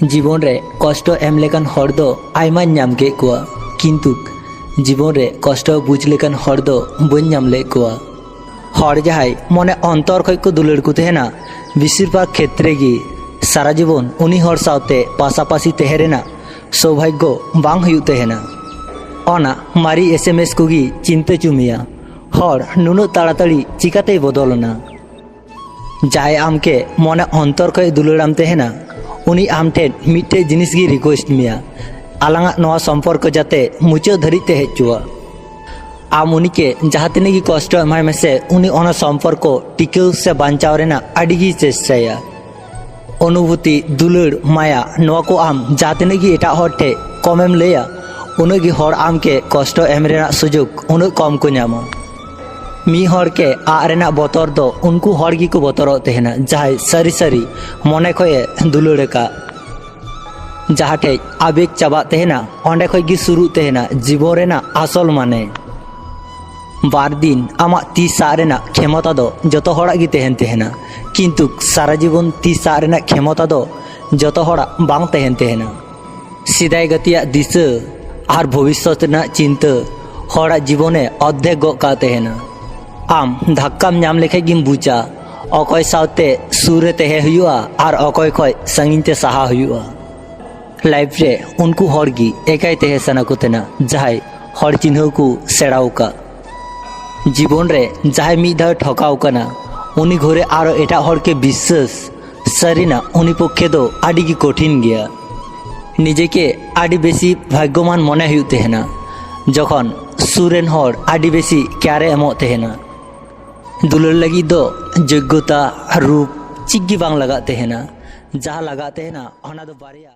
जीवन रे कष्ट एम लेकान हर दो आयमा नाम के कुआ किंतु जीवन रे कष्ट बुझ लेकान हर दो बन नाम ले कुआ हर जहाय मने अंतर खय को दुलड़ को तहेना बेसिर भाग क्षेत्रे गी सारा जीवन उनी हर सावते पासापासी तहेरेना सौभाग्य बांग हुयु तहेना ओना मारी एसएमएस कोगी चिंता चुमिया हर नुनु ताड़ाताड़ी चिकाते बदलना जाय आमके मने अंतर खय दुलड़ाम तहेना उनी आम ठेन मिट्टे जिनिस गी रिक्वेस्ट मिया आलांगा नवा सम्पर्क जाते मुचा धरी ते हेचुआ आम उनी के जहाँ तिने गी कष्ट एमाय मेसे उनी ओना सम्पर्क टिकाव से बांचाव रेना आडी गी चेष्टाया अनुभूति दुलड़ माया नवा को आम जहाँ तिने गी एटा हर ठे कमेम लेया उन गी हर आम के कष्ट एम रेना सुजुग उन कम को न्यामो मी हर के आरेना बतर दो उनको हर गी को बतर तहेना जहां सारी सारी मने खये दुलड़ का जहाँ ठे आवेग चाबा तहेना ओंडे खय गी शुरू तहेना जीवन रेना आसल माने बार दिन आमा ती सा रेना क्षमता दो जतो हड़ा गी तहेन तहेना किंतु सारा जीवन ती सा रेना क्षमता दो जतो हड़ा बांग तहेन तहेना सिदाय गतिया दिशा आर भविष्यत रेना चिंता हड़ा जीवने अद्धेक गो का तहेना आम धक्काम नाम लेखे गिम बुझा अकय सावते सुरे तहे हुआ और अकय खय संगीन ते साहा हुआ लाइफ रे उनको हर गी एकाई तहे सना को तेना जहाय हर चिन्ह को सेड़ाव का जीवन रे जहाय मी धाव ठकाव कना उनी घरे आरो एटा हर के विश्वास सरीना उनी पक्षे दो आडी की कठिन गया निजे के आडी बेसी भाग्यमान मने हुयु तहेना जखन सुरेन हर आडी बेसी क्यारे एमो तहेना दुलड़ लगी दो योग्यता रूप चिग्गी बांग लगा तहेना जहाँ लगा तहेना ओना दो बारिया।